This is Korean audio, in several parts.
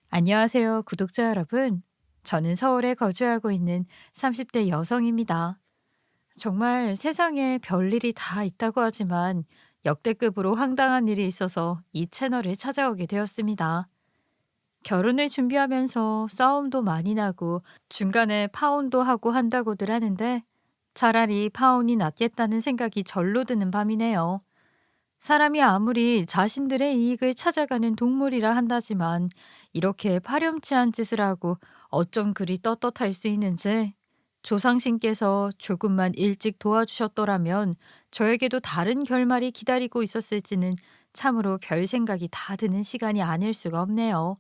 안녕하세요, 구독자 여러분. 저는 서울에 거주하고 있는 30대 여성입니다. 정말 세상에 별일이 다 있다고 하지만 역대급으로 황당한 일이 있어서 이 채널을 찾아오게 되었습니다. 결혼을 준비하면서 싸움도 많이 나고 중간에 파혼도 하고 한다고들 하는데 차라리 파혼이 낫겠다는 생각이 절로 드는 밤이네요. 사람이 아무리 자신들의 이익을 찾아가는 동물이라 한다지만 이렇게 파렴치한 짓을 하고 어쩜 그리 떳떳할 수 있는지 조상신께서 조금만 일찍 도와주셨더라면 저에게도 다른 결말이 기다리고 있었을지는 참으로 별 생각이 다 드는 시간이 아닐 수가 없네요.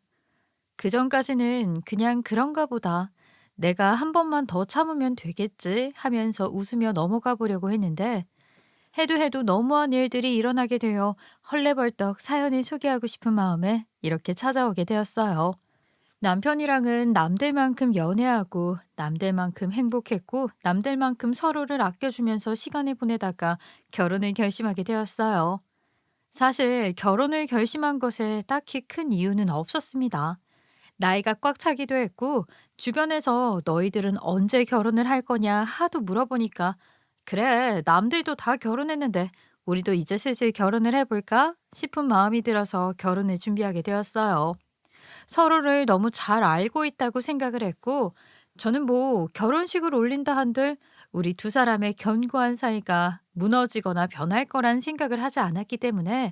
그전까지는 그냥 그런가 보다. 내가 한 번만 더 참으면 되겠지 하면서 웃으며 넘어가 보려고 했는데 해도 해도 너무한 일들이 일어나게 되어 헐레벌떡 사연을 소개하고 싶은 마음에 이렇게 찾아오게 되었어요. 남편이랑은 남들만큼 연애하고 남들만큼 행복했고 남들만큼 서로를 아껴주면서 시간을 보내다가 결혼을 결심하게 되었어요. 사실 결혼을 결심한 것에 딱히 큰 이유는 없었습니다. 나이가 꽉 차기도 했고 주변에서 너희들은 언제 결혼을 할 거냐 하도 물어보니까 그래 남들도 다 결혼했는데 우리도 이제 슬슬 결혼을 해볼까 싶은 마음이 들어서 결혼을 준비하게 되었어요. 서로를 너무 잘 알고 있다고 생각을 했고 저는 뭐 결혼식을 올린다 한들 우리 두 사람의 견고한 사이가 무너지거나 변할 거란 생각을 하지 않았기 때문에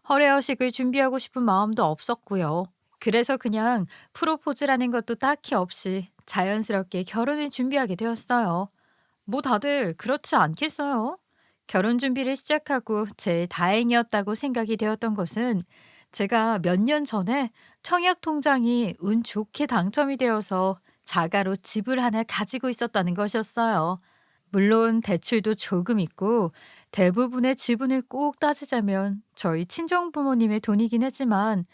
허례허식을 준비하고 싶은 마음도 없었고요. 그래서 그냥 프로포즈라는 것도 딱히 없이 자연스럽게 결혼을 준비하게 되었어요. 뭐 다들 그렇지 않겠어요? 결혼 준비를 시작하고 제일 다행이었다고 생각이 되었던 것은 제가 몇 년 전에 청약 통장이 운 좋게 당첨이 되어서 자가로 집을 하나 가지고 있었다는 것이었어요. 물론 대출도 조금 있고 대부분의 지분을 꼭 따지자면 저희 친정 부모님의 돈이긴 했지만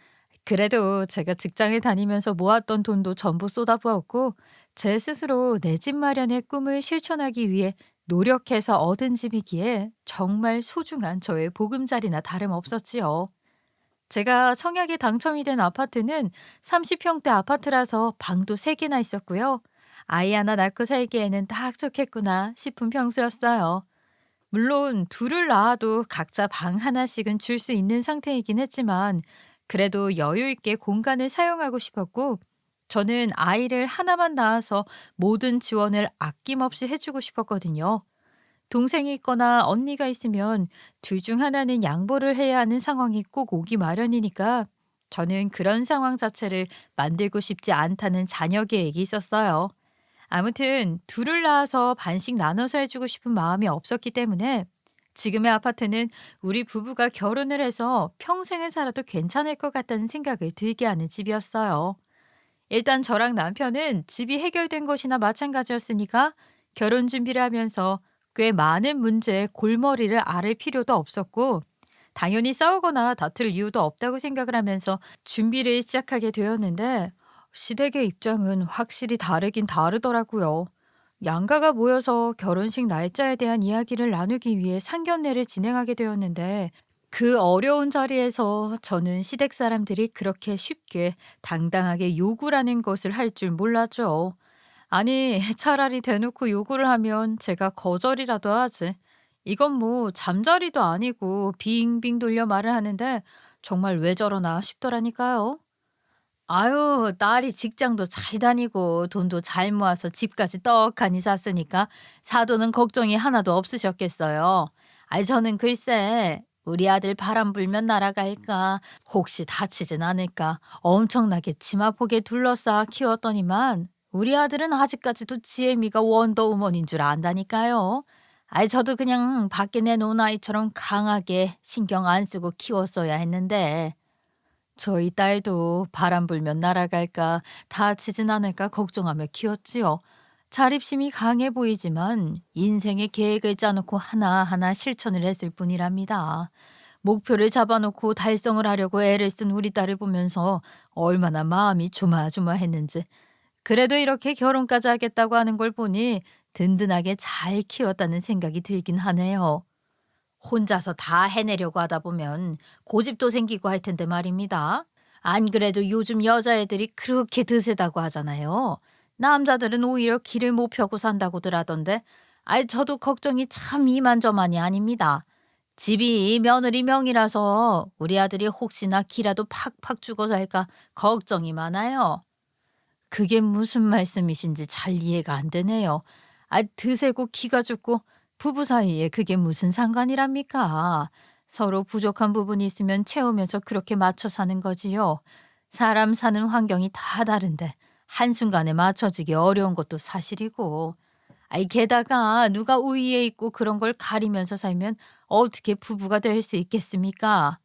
그래도 제가 직장을 다니면서 모았던 돈도 전부 쏟아부었고 제 스스로 내 집 마련의 꿈을 실천하기 위해 노력해서 얻은 집이기에 정말 소중한 저의 보금자리나 다름없었지요. 제가 청약에 당첨이 된 아파트는 30평대 아파트라서 방도 3개나 있었고요. 아이 하나 낳고 살기에는 딱 좋겠구나 싶은 평수였어요. 물론 둘을 낳아도 각자 방 하나씩은 줄 수 있는 상태이긴 했지만 그래도 여유 있게 공간을 사용하고 싶었고 저는 아이를 하나만 낳아서 모든 지원을 아낌없이 해주고 싶었거든요. 동생이 있거나 언니가 있으면 둘 중 하나는 양보를 해야 하는 상황이 꼭 오기 마련이니까 저는 그런 상황 자체를 만들고 싶지 않다는 자녀 계획이 있었어요. 아무튼 둘을 낳아서 반씩 나눠서 해주고 싶은 마음이 없었기 때문에 지금의 아파트는 우리 부부가 결혼을 해서 평생을 살아도 괜찮을 것 같다는 생각을 들게 하는 집이었어요. 일단 저랑 남편은 집이 해결된 것이나 마찬가지였으니까 결혼 준비를 하면서 꽤 많은 문제에 골머리를 앓을 필요도 없었고 당연히 싸우거나 다툴 이유도 없다고 생각을 하면서 준비를 시작하게 되었는데 시댁의 입장은 확실히 다르긴 다르더라고요. 양가가 모여서 결혼식 날짜에 대한 이야기를 나누기 위해 상견례를 진행하게 되었는데 그 어려운 자리에서 저는 시댁 사람들이 그렇게 쉽게 당당하게 요구라는 것을 할 줄 몰랐죠. 아니, 차라리 대놓고 요구를 하면 제가 거절이라도 하지. 이건 뭐 잠자리도 아니고 빙빙 돌려 말을 하는데 정말 왜 저러나 싶더라니까요. 아유, 딸이 직장도 잘 다니고 돈도 잘 모아서 집까지 떡하니 샀으니까 사도는 걱정이 하나도 없으셨겠어요. 아이, 저는 글쎄, 우리 아들 바람 불면 날아갈까, 혹시 다치진 않을까, 엄청나게 치마폭에 둘러싸 키웠더니만, 우리 아들은 아직까지도 지혜미가 원더우먼인 줄 안다니까요. 아이, 저도 그냥 밖에 내놓은 아이처럼 강하게 신경 안 쓰고 키웠어야 했는데, 저희 딸도 바람 불면 날아갈까 다치진 않을까 걱정하며 키웠지요. 자립심이 강해 보이지만 인생의 계획을 짜놓고 하나하나 실천을 했을 뿐이랍니다. 목표를 잡아놓고 달성을 하려고 애를 쓴 우리 딸을 보면서 얼마나 마음이 조마조마했는지. 그래도 이렇게 결혼까지 하겠다고 하는 걸 보니 든든하게 잘 키웠다는 생각이 들긴 하네요. 혼자서 다 해내려고 하다 보면 고집도 생기고 할 텐데 말입니다. 안 그래도 요즘 여자애들이 그렇게 드세다고 하잖아요. 남자들은 오히려 길을 못 펴고 산다고들 하던데, 아이, 저도 걱정이 참 이만저만이 아닙니다. 집이 며느리 명이라서 우리 아들이 혹시나 기라도 팍팍 죽어 살까 걱정이 많아요. 그게 무슨 말씀이신지 잘 이해가 안 되네요. 아, 드세고 기가 죽고 부부 사이에 그게 무슨 상관이랍니까? 서로 부족한 부분이 있으면 채우면서 그렇게 맞춰 사는 거지요. 사람 사는 환경이 다 다른데 한순간에 맞춰지기 어려운 것도 사실이고. 아이, 게다가 누가 우위에 있고 그런 걸 가리면서 살면 어떻게 부부가 될 수 있겠습니까?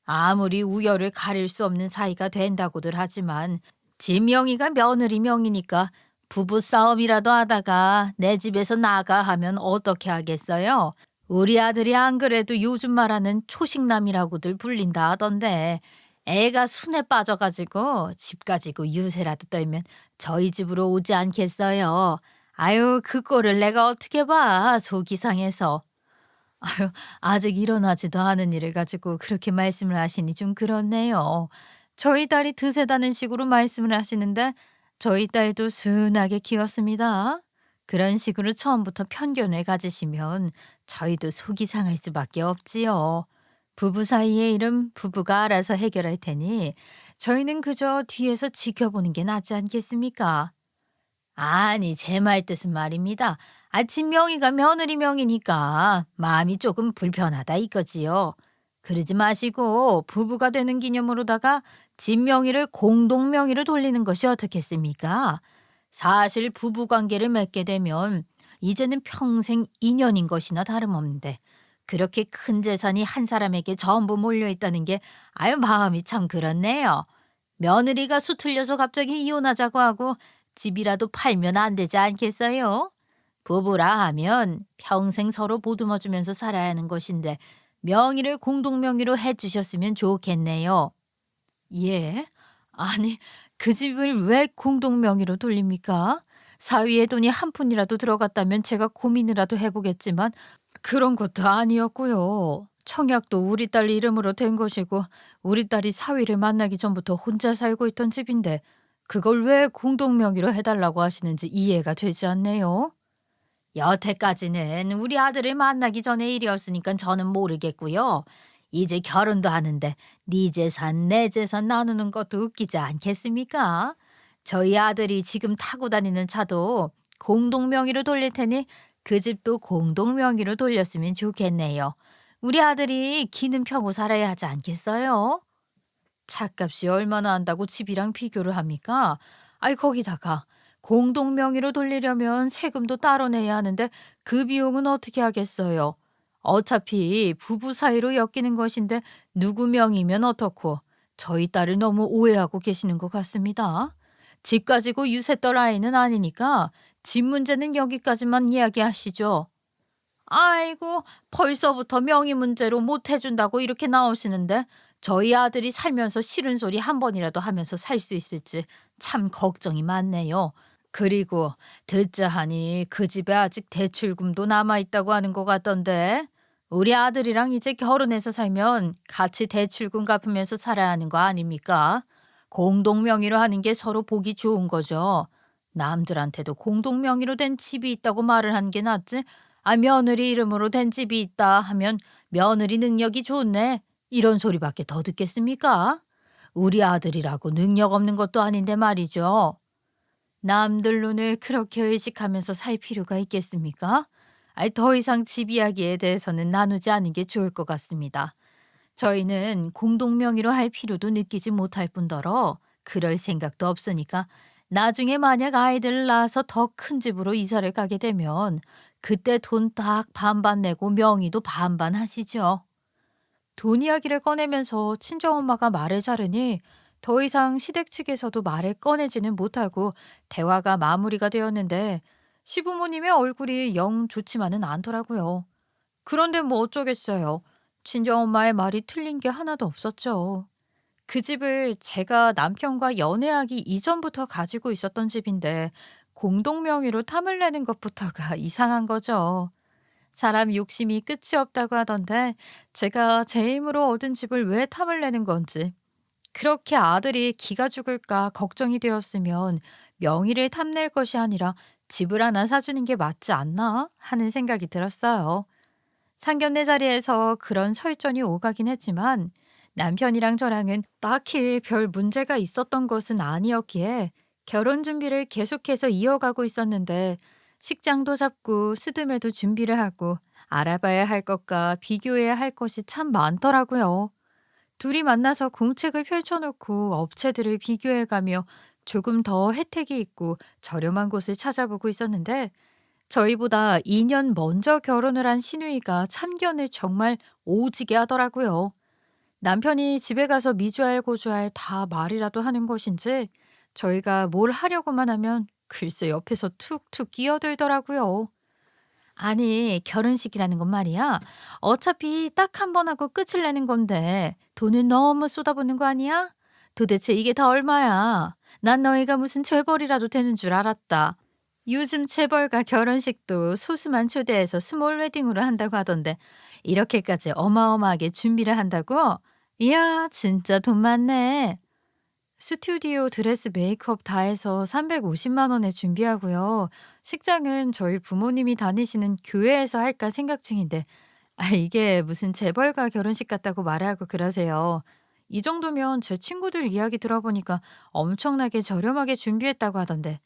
아무리 우열을 가릴 수 없는 사이가 된다고들 하지만 지 명의가 며느리 명이니까 부부 싸움이라도 하다가 내 집에서 나가 하면 어떻게 하겠어요? 우리 아들이 안 그래도 요즘 말하는 초식남이라고들 불린다 하던데 애가 순에 빠져가지고 집 가지고 유세라도 떨면 저희 집으로 오지 않겠어요? 아유, 그 꼴을 내가 어떻게 봐, 속이 상해서. 아유, 아직 일어나지도 않은 일을 가지고 그렇게 말씀을 하시니 좀 그렇네요. 저희 딸이 드세다는 식으로 말씀을 하시는데 저희 딸도 순하게 키웠습니다. 그런 식으로 처음부터 편견을 가지시면 저희도 속이 상할 수밖에 없지요. 부부 사이의 일은 부부가 알아서 해결할 테니 저희는 그저 뒤에서 지켜보는 게 낫지 않겠습니까? 아니, 제 말 뜻은 말입니다. 아침 명의가 며느리 명이니까 마음이 조금 불편하다 이거지요. 그러지 마시고 부부가 되는 기념으로다가 집 명의를 공동 명의로 돌리는 것이 어떻겠습니까? 사실 부부 관계를 맺게 되면 이제는 평생 인연인 것이나 다름없는데 그렇게 큰 재산이 한 사람에게 전부 몰려 있다는 게 아유, 마음이 참 그렇네요. 며느리가 수틀려서 갑자기 이혼하자고 하고 집이라도 팔면 안 되지 않겠어요? 부부라 하면 평생 서로 보듬어주면서 살아야 하는 것인데 명의를 공동명의로 해주셨으면 좋겠네요. 예? 아니, 그 집을 왜 공동명의로 돌립니까? 사위의 돈이 한 푼이라도 들어갔다면 제가 고민이라도 해보겠지만 그런 것도 아니었고요. 청약도 우리 딸 이름으로 된 것이고 우리 딸이 사위를 만나기 전부터 혼자 살고 있던 집인데 그걸 왜 공동명의로 해달라고 하시는지 이해가 되지 않네요. 여태까지는 우리 아들을 만나기 전의 일이었으니까 저는 모르겠고요. 이제 결혼도 하는데 네 재산 내 재산 나누는 것도 웃기지 않겠습니까? 저희 아들이 지금 타고 다니는 차도 공동명의로 돌릴 테니 그 집도 공동명의로 돌렸으면 좋겠네요. 우리 아들이 기는 펴고 살아야 하지 않겠어요? 차값이 얼마나 한다고 집이랑 비교를 합니까? 아이, 거기다가 공동 명의로 돌리려면 세금도 따로 내야 하는데 그 비용은 어떻게 하겠어요? 어차피 부부 사이로 엮이는 것인데 누구 명의면 어떻고 저희 딸을 너무 오해하고 계시는 것 같습니다. 집 가지고 유세 떨 아이는 아니니까 집 문제는 여기까지만 이야기하시죠. 아이고, 벌써부터 명의 문제로 못 해준다고 이렇게 나오시는데 저희 아들이 살면서 싫은 소리 한 번이라도 하면서 살 수 있을지 참 걱정이 많네요. 그리고 듣자 하니 그 집에 아직 대출금도 남아있다고 하는 것 같던데 우리 아들이랑 이제 결혼해서 살면 같이 대출금 갚으면서 살아야 하는 거 아닙니까? 공동 명의로 하는 게 서로 보기 좋은 거죠. 남들한테도 공동 명의로 된 집이 있다고 말을 하는 게 낫지. 아, 며느리 이름으로 된 집이 있다 하면 며느리 능력이 좋네, 이런 소리밖에 더 듣겠습니까? 우리 아들이라고 능력 없는 것도 아닌데 말이죠. 남들 눈을 그렇게 의식하면서 살 필요가 있겠습니까? 아니, 더 이상 집 이야기에 대해서는 나누지 않는 게 좋을 것 같습니다. 저희는 공동명의로 할 필요도 느끼지 못할 뿐더러 그럴 생각도 없으니까 나중에 만약 아이들을 낳아서 더 큰 집으로 이사를 가게 되면 그때 돈 딱 반반 내고 명의도 반반 하시죠. 돈 이야기를 꺼내면서 친정엄마가 말을 자르니 더 이상 시댁 측에서도 말을 꺼내지는 못하고 대화가 마무리가 되었는데 시부모님의 얼굴이 영 좋지만은 않더라고요. 그런데 뭐 어쩌겠어요. 친정엄마의 말이 틀린 게 하나도 없었죠. 그 집을 제가 남편과 연애하기 이전부터 가지고 있었던 집인데 공동 명의로 탐을 내는 것부터가 이상한 거죠. 사람 욕심이 끝이 없다고 하던데 제가 제 힘으로 얻은 집을 왜 탐을 내는 건지 그렇게 아들이 기가 죽을까 걱정이 되었으면 명의를 탐낼 것이 아니라 집을 하나 사주는 게 맞지 않나 하는 생각이 들었어요. 상견례 자리에서 그런 설전이 오가긴 했지만 남편이랑 저랑은 딱히 별 문제가 있었던 것은 아니었기에 결혼 준비를 계속해서 이어가고 있었는데 식장도 잡고 스드메도 준비를 하고 알아봐야 할 것과 비교해야 할 것이 참 많더라고요. 둘이 만나서 공책을 펼쳐놓고 업체들을 비교해가며 조금 더 혜택이 있고 저렴한 곳을 찾아보고 있었는데 저희보다 2년 먼저 결혼을 한 시누이가 참견을 정말 오지게 하더라고요. 남편이 집에 가서 미주알 고주알 다 말이라도 하는 것인지 저희가 뭘 하려고만 하면 글쎄 옆에서 툭툭 끼어들더라고요. 아니, 결혼식이라는 건 말이야. 어차피 딱 한 번 하고 끝을 내는 건데 돈을 너무 쏟아붓는 거 아니야? 도대체 이게 다 얼마야? 난 너희가 무슨 재벌이라도 되는 줄 알았다. 요즘 재벌가 결혼식도 소수만 초대해서 스몰 웨딩으로 한다고 하던데 이렇게까지 어마어마하게 준비를 한다고? 이야, 진짜 돈 많네. 스튜디오 드레스 메이크업 다 해서 350만 원에 준비하고요. 식장은 저희 부모님이 다니시는 교회에서 할까 생각 중인데 이게 무슨 재벌가 결혼식 같다고 말하고 그러세요. 이 정도면 제 친구들 이야기 들어보니까 엄청나게 저렴하게 준비했다고 하던데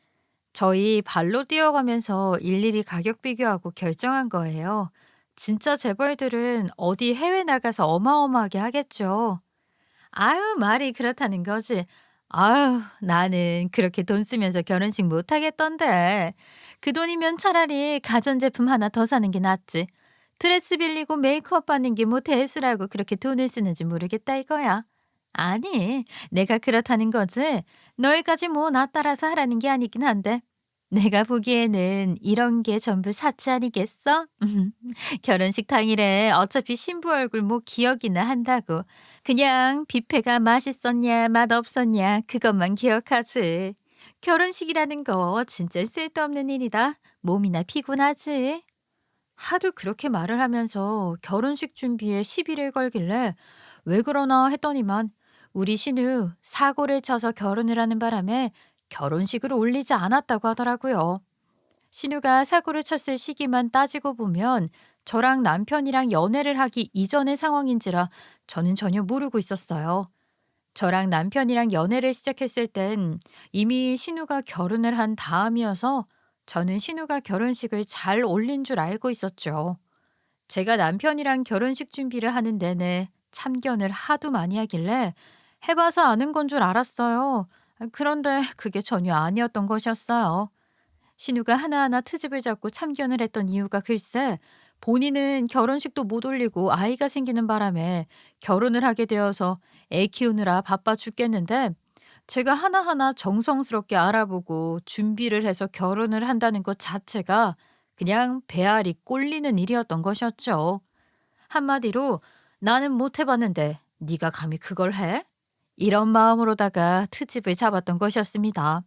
저희 발로 뛰어가면서 일일이 가격 비교하고 결정한 거예요. 진짜 재벌들은 어디 해외 나가서 어마어마하게 하겠죠. 아유, 말이 그렇다는 거지. 아유, 나는 그렇게 돈 쓰면서 결혼식 못 하겠던데. 그 돈이면 차라리 가전제품 하나 더 사는 게 낫지. 드레스 빌리고 메이크업 받는 게 뭐 대수라고 그렇게 돈을 쓰는지 모르겠다 이거야. 아니, 내가 그렇다는 거지. 너희까지 뭐 나 따라서 하라는 게 아니긴 한데. 내가 보기에는 이런 게 전부 사치 아니겠어? 결혼식 당일에 어차피 신부 얼굴 뭐 기억이나 한다고. 그냥 뷔페가 맛있었냐, 맛없었냐, 그것만 기억하지. 결혼식이라는 거 진짜 쓸데없는 일이다. 몸이나 피곤하지. 하도 그렇게 말을 하면서 결혼식 준비에 시비를 걸길래 왜 그러나 했더니만 우리 신우 사고를 쳐서 결혼을 하는 바람에 결혼식을 올리지 않았다고 하더라고요. 신우가 사고를 쳤을 시기만 따지고 보면 저랑 남편이랑 연애를 하기 이전의 상황인지라 저는 전혀 모르고 있었어요. 저랑 남편이랑 연애를 시작했을 땐 이미 신우가 결혼을 한 다음이어서 저는 신우가 결혼식을 잘 올린 줄 알고 있었죠. 제가 남편이랑 결혼식 준비를 하는 내내 참견을 하도 많이 하길래 해봐서 아는 건 줄 알았어요. 그런데 그게 전혀 아니었던 것이었어요. 신우가 하나하나 트집을 잡고 참견을 했던 이유가 글쎄 본인은 결혼식도 못 올리고 아이가 생기는 바람에 결혼을 하게 되어서 애 키우느라 바빠 죽겠는데 제가 하나하나 정성스럽게 알아보고 준비를 해서 결혼을 한다는 것 자체가 그냥 배알이 꼴리는 일이었던 것이었죠. 한마디로 나는 못 해봤는데 네가 감히 그걸 해? 이런 마음으로다가 트집을 잡았던 것이었습니다.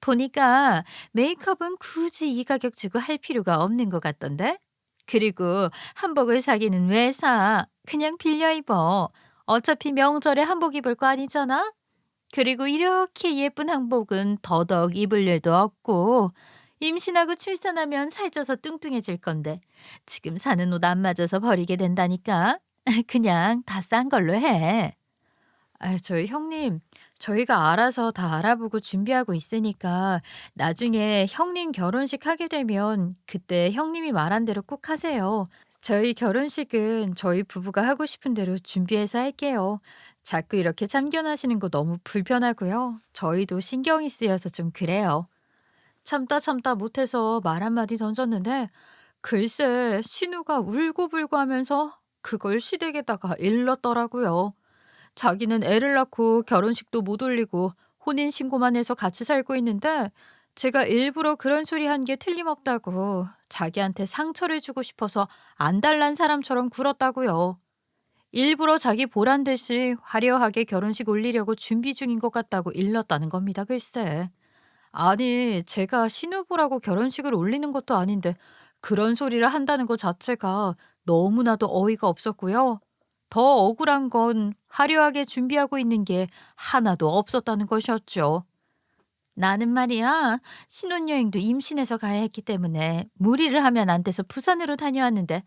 보니까 메이크업은 굳이 이 가격 주고 할 필요가 없는 것 같던데? 그리고 한복을 사기는 왜 사? 그냥 빌려 입어. 어차피 명절에 한복 입을 거 아니잖아? 그리고 이렇게 예쁜 한복은 더더욱 입을 일도 없고 임신하고 출산하면 살쪄서 뚱뚱해질 건데 지금 사는 옷 안 맞아서 버리게 된다니까. 그냥 다 싼 걸로 해. 저희 형님, 저희가 알아서 다 알아보고 준비하고 있으니까 나중에 형님 결혼식 하게 되면 그때 형님이 말한 대로 꼭 하세요. 저희 결혼식은 저희 부부가 하고 싶은 대로 준비해서 할게요. 자꾸 이렇게 참견하시는 거 너무 불편하고요. 저희도 신경이 쓰여서 좀 그래요. 참다 참다 못해서 말 한마디 던졌는데 글쎄 신우가 울고불고 하면서 그걸 시댁에다가 일렀더라고요. 자기는 애를 낳고 결혼식도 못 올리고 혼인신고만 해서 같이 살고 있는데 제가 일부러 그런 소리 한 게 틀림없다고 자기한테 상처를 주고 싶어서 안달난 사람처럼 굴었다고요. 일부러 자기 보란 듯이 화려하게 결혼식 올리려고 준비 중인 것 같다고 일렀다는 겁니다, 글쎄. 아니, 제가 신우보라고 결혼식을 올리는 것도 아닌데 그런 소리를 한다는 것 자체가 너무나도 어이가 없었고요. 더 억울한 건 화려하게 준비하고 있는 게 하나도 없었다는 것이었죠. 나는 말이야, 신혼여행도 임신해서 가야 했기 때문에 무리를 하면 안 돼서 부산으로 다녀왔는데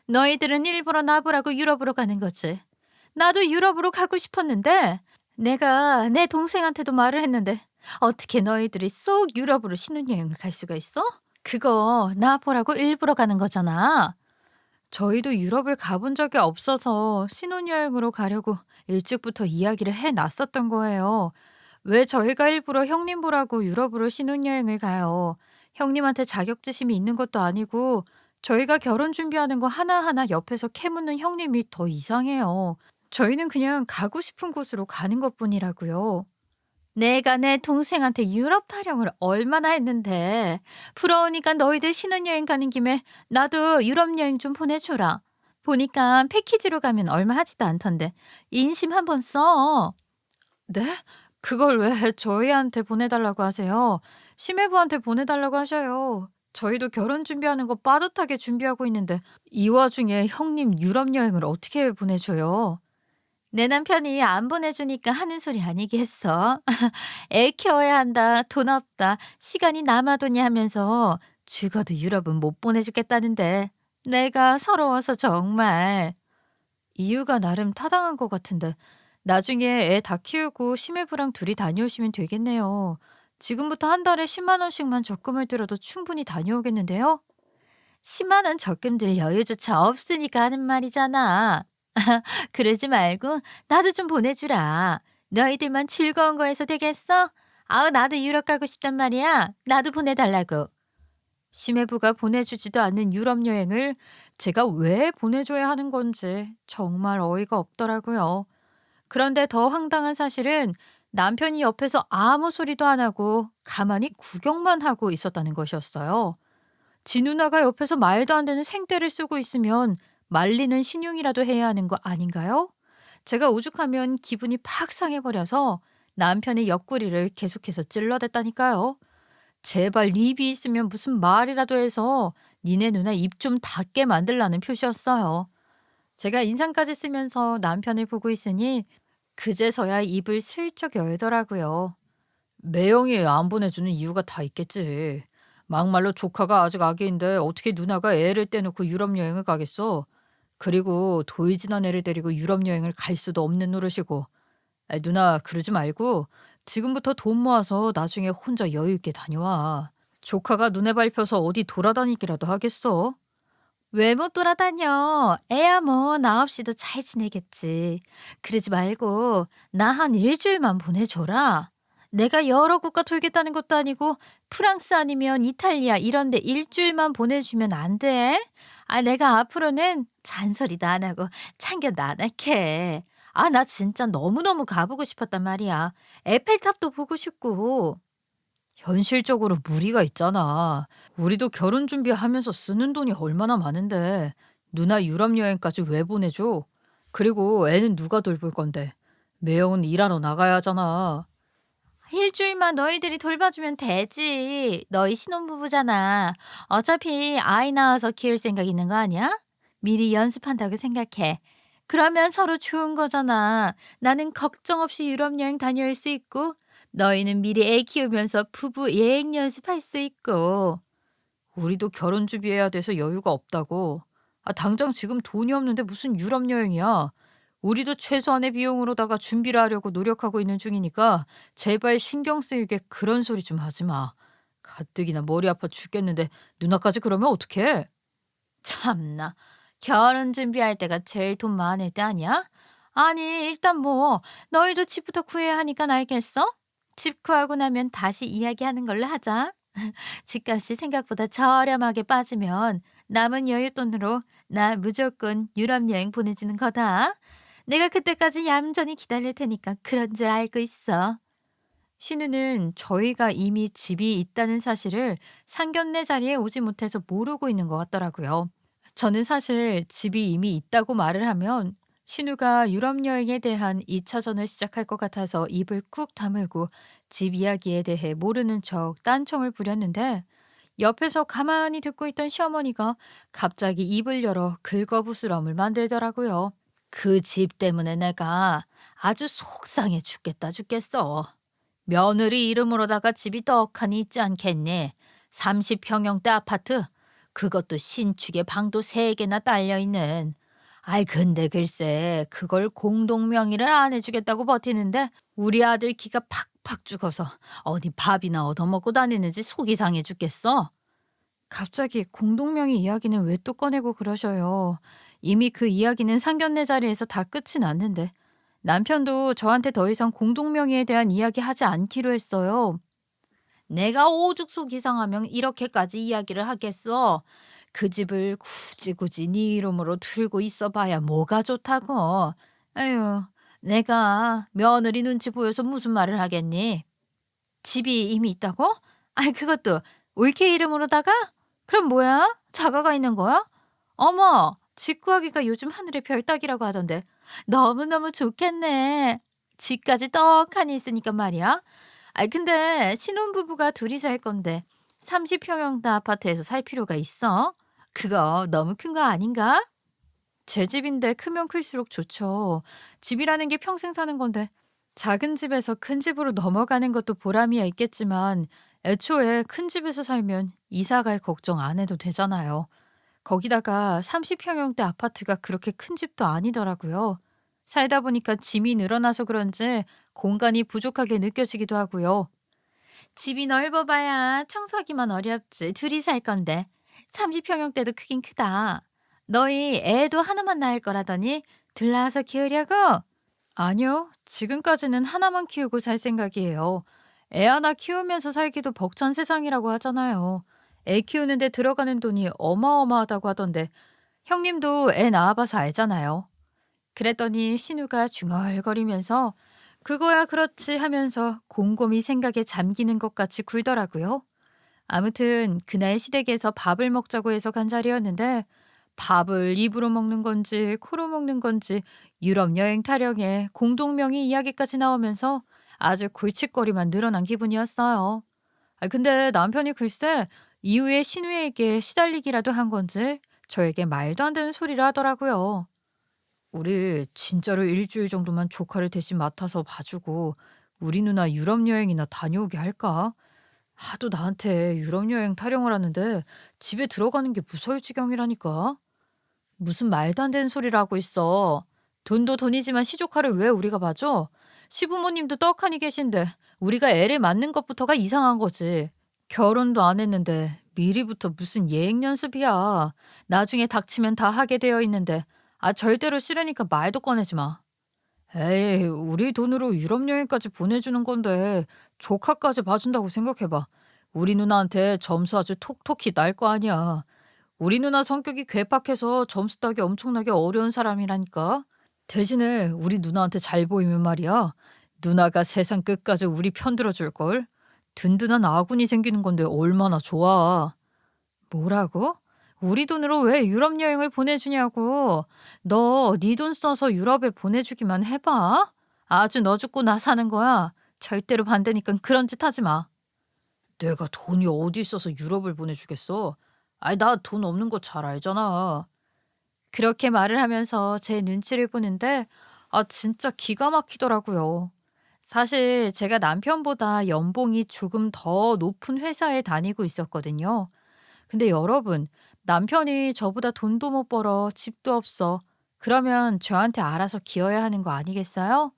너희들은 일부러 나보라고 유럽으로 가는 거지. 나도 유럽으로 가고 싶었는데 내가 내 동생한테도 말을 했는데 어떻게 너희들이 쏙 유럽으로 신혼여행을 갈 수가 있어? 그거 나 보라고 일부러 가는 거잖아. 저희도 유럽을 가본 적이 없어서 신혼여행으로 가려고 일찍부터 이야기를 해 놨었던 거예요. 왜 저희가 일부러 형님 보라고 유럽으로 신혼여행을 가요? 형님한테 자격지심이 있는 것도 아니고 저희가 결혼 준비하는 거 하나하나 옆에서 캐묻는 형님이 더 이상해요. 저희는 그냥 가고 싶은 곳으로 가는 것뿐이라고요. 내가 내 동생한테 유럽 타령을 얼마나 했는데 부러우니까 너희들 신혼여행 가는 김에 나도 유럽 여행 좀 보내줘라. 보니까 패키지로 가면 얼마 하지도 않던데 인심 한번 써. 네? 그걸 왜 저희한테 보내달라고 하세요? 심해부한테 보내달라고 하셔요. 저희도 결혼 준비하는 거 빠듯하게 준비하고 있는데 이 와중에 형님 유럽 여행을 어떻게 보내줘요? 내 남편이 안 보내주니까 하는 소리 아니겠어? 애 키워야 한다, 돈 없다, 시간이 남아도니 하면서 죽어도 유럽은 못 보내주겠다는데 내가 서러워서 정말. 이유가 나름 타당한 것 같은데 나중에 애 다 키우고 시매부랑 둘이 다녀오시면 되겠네요. 지금부터 한 달에 10만 원씩만 적금을 들어도 충분히 다녀오겠는데요? 10만 원 적금 들 여유조차 없으니까 하는 말이잖아. 그러지 말고 나도 좀 보내주라. 너희들만 즐거운 거에서 되겠어? 아우 나도 유럽 가고 싶단 말이야. 나도 보내달라고. 심해부가 보내주지도 않는 유럽 여행을 제가 왜 보내줘야 하는 건지 정말 어이가 없더라고요. 그런데 더 황당한 사실은 남편이 옆에서 아무 소리도 안 하고 가만히 구경만 하고 있었다는 것이었어요. 지 누나가 옆에서 말도 안 되는 생떼를 쓰고 있으면 말리는 신용이라도 해야 하는 거 아닌가요? 제가 오죽하면 기분이 팍 상해버려서 남편의 옆구리를 계속해서 찔러댔다니까요. 제발 입이 있으면 무슨 말이라도 해서 니네 누나 입 좀 닫게 만들라는 표시였어요. 제가 인상까지 쓰면서 남편을 보고 있으니 그제서야 입을 슬쩍 열더라고요. 매형이 안 보내주는 이유가 다 있겠지. 막말로 조카가 아직 아기인데 어떻게 누나가 애를 떼놓고 유럽 여행을 가겠어? 그리고 도이지난 애를 데리고 유럽 여행을 갈 수도 없는 노릇이고. 누나 그러지 말고 지금부터 돈 모아서 나중에 혼자 여유 있게 다녀와. 조카가 눈에 밟혀서 어디 돌아다니기라도 하겠어? 왜 못 돌아다녀? 애야 뭐 나 없이도 잘 지내겠지. 그러지 말고 나 한 일주일만 보내줘라. 내가 여러 국가 돌겠다는 것도 아니고 프랑스 아니면 이탈리아 이런 데 일주일만 보내주면 안 돼? 아 내가 앞으로는 잔소리도 안 하고 참견도 안 할게. 아 나 진짜 너무너무 가보고 싶었단 말이야. 에펠탑도 보고 싶고. 현실적으로 무리가 있잖아. 우리도 결혼 준비하면서 쓰는 돈이 얼마나 많은데 누나 유럽 여행까지 왜 보내줘? 그리고 애는 누가 돌볼 건데? 매형은 일하러 나가야 하잖아. 일주일만 너희들이 돌봐주면 되지. 너희 신혼부부잖아. 어차피 아이 낳아서 키울 생각 있는 거 아니야? 미리 연습한다고 생각해. 그러면 서로 좋은 거잖아. 나는 걱정 없이 유럽 여행 다녀올 수 있고 너희는 미리 애 키우면서 부부 예행 연습할 수 있고. 우리도 결혼 준비해야 돼서 여유가 없다고. 아, 당장 지금 돈이 없는데 무슨 유럽 여행이야. 우리도 최소한의 비용으로다가 준비를 하려고 노력하고 있는 중이니까 제발 신경 쓰이게 그런 소리 좀 하지 마. 가뜩이나 머리 아파 죽겠는데 누나까지 그러면 어떡해? 참나. 결혼 준비할 때가 제일 돈 많을 때 아니야? 아니 일단 뭐 너희도 집부터 구해야 하니까 알겠어? 집 구하고 나면 다시 이야기하는 걸로 하자. 집값이 생각보다 저렴하게 빠지면 남은 여윳돈으로 나 무조건 유럽 여행 보내주는 거다. 내가 그때까지 얌전히 기다릴 테니까 그런 줄 알고 있어. 신우는 저희가 이미 집이 있다는 사실을 상견례 자리에 오지 못해서 모르고 있는 것 같더라고요. 저는 사실 집이 이미 있다고 말을 하면 신우가 유럽 여행에 대한 2차전을 시작할 것 같아서 입을 꾹 다물고 집 이야기에 대해 모르는 척 딴청을 부렸는데 옆에서 가만히 듣고 있던 시어머니가 갑자기 입을 열어 긁어부스럼을 만들더라고요. 그 집 때문에 내가 아주 속상해 죽겠다 죽겠어. 며느리 이름으로다가 집이 떡하니 있지 않겠니? 30평형대 아파트. 그것도 신축에 방도 3개나 딸려 있는. 아이 근데 글쎄 그걸 공동명의를 안 해주겠다고 버티는데 우리 아들 기가 팍팍 죽어서 어디 밥이나 얻어먹고 다니는지 속이 상해 죽겠어. 갑자기 공동명의 이야기는 왜 또 꺼내고 그러셔요? 이미 그 이야기는 상견례 자리에서 다 끝이 났는데 남편도 저한테 더 이상 공동명의에 대한 이야기 하지 않기로 했어요. 내가 오죽 속이 상하면 이렇게까지 이야기를 하겠어. 그 집을 굳이 네 이름으로 들고 있어 봐야 뭐가 좋다고. 에휴, 내가 며느리 눈치 보여서 무슨 말을 하겠니? 집이 이미 있다고? 아이 그것도 올케 이름으로다가? 그럼 뭐야? 자가가 있는 거야? 어머, 집 구하기가 요즘 하늘의 별 따기라고 하던데 너무너무 좋겠네. 집까지 떡하니 있으니까 말이야. 아이 근데 신혼부부가 둘이 살 건데 30평형대 아파트에서 살 필요가 있어? 그거 너무 큰 거 아닌가? 제 집인데 크면 클수록 좋죠. 집이라는 게 평생 사는 건데 작은 집에서 큰 집으로 넘어가는 것도 보람이야 있겠지만 애초에 큰 집에서 살면 이사 갈 걱정 안 해도 되잖아요. 거기다가 30평형대 아파트가 그렇게 큰 집도 아니더라고요. 살다 보니까 짐이 늘어나서 그런지 공간이 부족하게 느껴지기도 하고요. 집이 넓어봐야 청소하기만 어렵지. 둘이 살 건데. 30평형대도 크긴 크다. 너희 애도 하나만 낳을 거라더니 들나와서 키우려고? 아니요. 지금까지는 하나만 키우고 살 생각이에요. 애 하나 키우면서 살기도 벅찬 세상이라고 하잖아요. 애 키우는데 들어가는 돈이 어마어마하다고 하던데 형님도 애 낳아봐서 알잖아요. 그랬더니 신우가 중얼거리면서 그거야 그렇지 하면서 곰곰이 생각에 잠기는 것 같이 굴더라고요. 아무튼 그날 시댁에서 밥을 먹자고 해서 간 자리였는데 밥을 입으로 먹는 건지 코로 먹는 건지 유럽 여행 타령에 공동명의 이야기까지 나오면서 아주 골칫거리만 늘어난 기분이었어요. 근데 남편이 글쎄 이후에 신우에게 시달리기라도 한 건지 저에게 말도 안 되는 소리를 하더라고요. 우리 진짜로 일주일 정도만 조카를 대신 맡아서 봐주고 우리 누나 유럽 여행이나 다녀오게 할까? 하도 나한테 유럽 여행 타령을 하는데 집에 들어가는 게 무서울 지경이라니까. 무슨 말도 안 되는 소리를 하고 있어. 돈도 돈이지만 시조카를 왜 우리가 봐줘? 시부모님도 떡하니 계신데 우리가 애를 낳는 것부터가 이상한 거지. 결혼도 안 했는데 미리부터 무슨 예행 연습이야. 나중에 닥치면 다 하게 되어 있는데 절대로 싫으니까 말도 꺼내지 마. 에이, 우리 돈으로 유럽 여행까지 보내주는 건데 조카까지 봐준다고 생각해봐. 우리 누나한테 점수 아주 톡톡히 날 거 아니야. 우리 누나 성격이 괴팍해서 점수 따기 엄청나게 어려운 사람이라니까. 대신에 우리 누나한테 잘 보이면 말이야. 누나가 세상 끝까지 우리 편 들어줄걸. 든든한 아군이 생기는 건데 얼마나 좋아. 뭐라고? 우리 돈으로 왜 유럽 여행을 보내주냐고. 너 네 돈 써서 유럽에 보내주기만 해봐. 아주 너 죽고 나 사는 거야. 절대로 반대니까 그런 짓 하지 마. 내가 돈이 어디 있어서 유럽을 보내주겠어. 아이 나 돈 없는 거 잘 알잖아. 그렇게 말을 하면서 제 눈치를 보는데 진짜 기가 막히더라고요. 사실 제가 남편보다 연봉이 조금 더 높은 회사에 다니고 있었거든요. 근데 여러분, 남편이 저보다 돈도 못 벌어, 집도 없어. 그러면 저한테 알아서 기어야 하는 거 아니겠어요?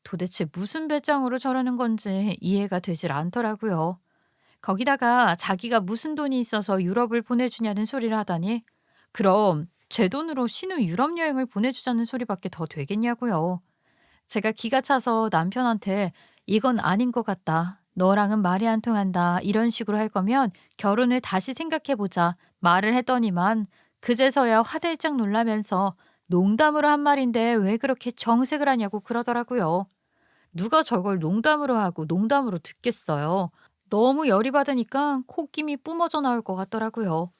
도대체 무슨 배짱으로 저러는 건지 이해가 되질 않더라고요. 거기다가 자기가 무슨 돈이 있어서 유럽을 보내주냐는 소리를 하다니, 그럼 제 돈으로 신우 유럽 여행을 보내주자는 소리밖에 더 되겠냐고요. 제가 기가 차서 남편한테 이건 아닌 것 같다. 너랑은 말이 안 통한다. 이런 식으로 할 거면 결혼을 다시 생각해보자. 말을 했더니만 그제서야 화들짝 놀라면서 농담으로 한 말인데 왜 그렇게 정색을 하냐고 그러더라고요. 누가 저걸 농담으로 하고 농담으로 듣겠어요. 너무 열이 받으니까 콧김이 뿜어져 나올 것 같더라고요.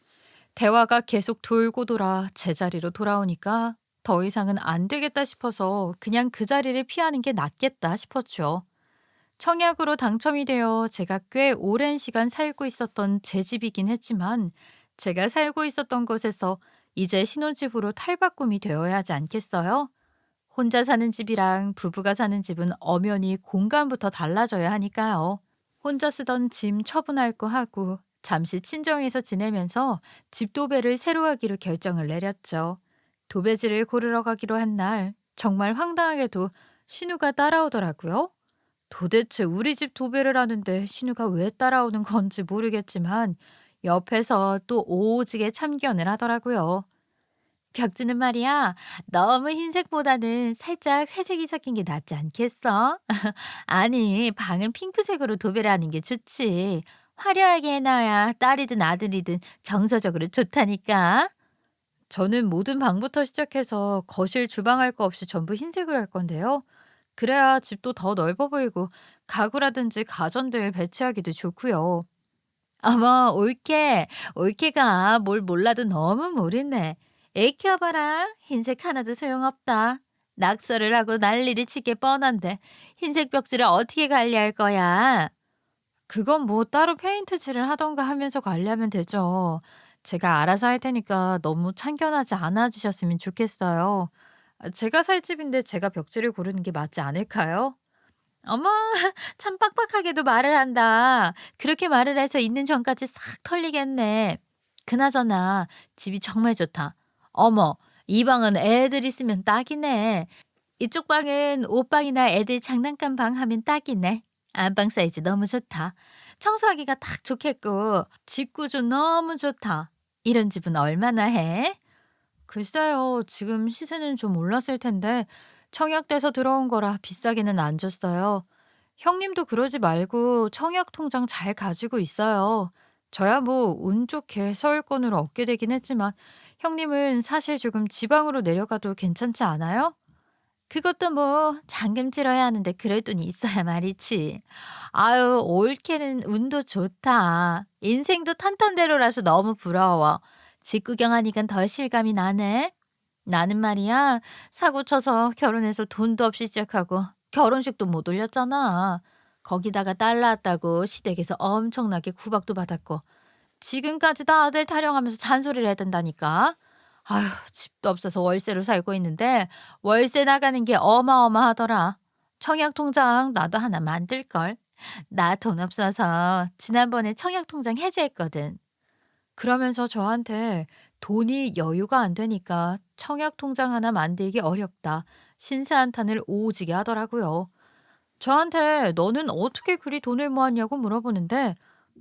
대화가 계속 돌고 돌아 제자리로 돌아오니까 더 이상은 안 되겠다 싶어서 그냥 그 자리를 피하는 게 낫겠다 싶었죠. 청약으로 당첨이 되어 제가 꽤 오랜 시간 살고 있었던 제 집이긴 했지만 제가 살고 있었던 곳에서 이제 신혼집으로 탈바꿈이 되어야 하지 않겠어요? 혼자 사는 집이랑 부부가 사는 집은 엄연히 공간부터 달라져야 하니까요. 혼자 쓰던 짐 처분할 거 하고 잠시 친정에서 지내면서 집 도배를 새로 하기로 결정을 내렸죠. 도배지를 고르러 가기로 한 날 정말 황당하게도 신우가 따라오더라고요. 도대체 우리 집 도배를 하는데 신우가 왜 따라오는 건지 모르겠지만 옆에서 또 오지게 참견을 하더라고요. 벽지는 말이야, 너무 흰색보다는 살짝 회색이 섞인 게 낫지 않겠어? 아니, 방은 핑크색으로 도배를 하는 게 좋지. 화려하게 해놔야 딸이든 아들이든 정서적으로 좋다니까. 저는 모든 방부터 시작해서 거실, 주방 할 거 없이 전부 흰색으로 할 건데요. 그래야 집도 더 넓어 보이고 가구라든지 가전들 배치하기도 좋고요. 어머, 올케가 뭘 몰라도 너무 모르네. 애 키워봐라. 흰색 하나도 소용없다. 낙서를 하고 난리를 치게 뻔한데 흰색 벽지를 어떻게 관리할 거야? 그건 뭐 따로 페인트칠을 하던가 하면서 관리하면 되죠. 제가 알아서 할 테니까 너무 참견하지 않아 주셨으면 좋겠어요. 제가 살 집인데 제가 벽지를 고르는 게 맞지 않을까요? 어머, 참 빡빡하게도 말을 한다. 그렇게 말을 해서 있는 정까지 싹 털리겠네. 그나저나 집이 정말 좋다. 어머, 이 방은 애들 있으면 딱이네. 이쪽 방은 옷방이나 애들 장난감 방 하면 딱이네. 안방 사이즈 너무 좋다. 청소하기가 딱 좋겠고 집 구조 너무 좋다. 이런 집은 얼마나 해? 글쎄요. 지금 시세는 좀 올랐을 텐데 청약돼서 들어온 거라 비싸게는 안 줬어요. 형님도 그러지 말고 청약 통장 잘 가지고 있어요. 저야 뭐 운 좋게 서울권으로 얻게 되긴 했지만 형님은 사실 조금 지방으로 내려가도 괜찮지 않아요? 그것도 뭐 잔금 치러야 하는데 그럴 돈이 있어야 말이지. 아유, 올케는 운도 좋다. 인생도 탄탄대로라서 너무 부러워. 집 구경하니깐 더 실감이 나네. 나는 말이야, 사고 쳐서 결혼해서 돈도 없이 시작하고 결혼식도 못 올렸잖아. 거기다가 딸 낳았다고 시댁에서 엄청나게 구박도 받았고 지금까지 아들 타령하면서 잔소리를 해댄다니까. 아휴, 집도 없어서 월세로 살고 있는데 월세 나가는 게 어마어마하더라. 청약 통장 나도 하나 만들걸. 나 돈 없어서 지난번에 청약 통장 해지했거든. 그러면서 저한테 돈이 여유가 안 되니까 청약 통장 하나 만들기 어렵다. 신세한탄을 오지게 하더라고요. 저한테 너는 어떻게 그리 돈을 모았냐고 물어보는데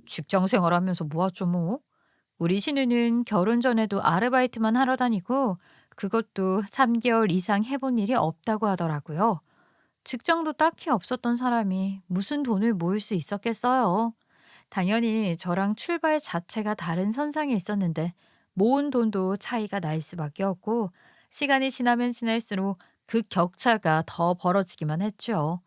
직장 생활하면서 모았죠 뭐. 우리 신우는 결혼 전에도 아르바이트만 하러 다니고 그것도 3개월 이상 해본 일이 없다고 하더라고요. 직장도 딱히 없었던 사람이 무슨 돈을 모을 수 있었겠어요. 당연히 저랑 출발 자체가 다른 선상에 있었는데 모은 돈도 차이가 날 수밖에 없고 시간이 지나면 지날수록 그 격차가 더 벌어지기만 했죠.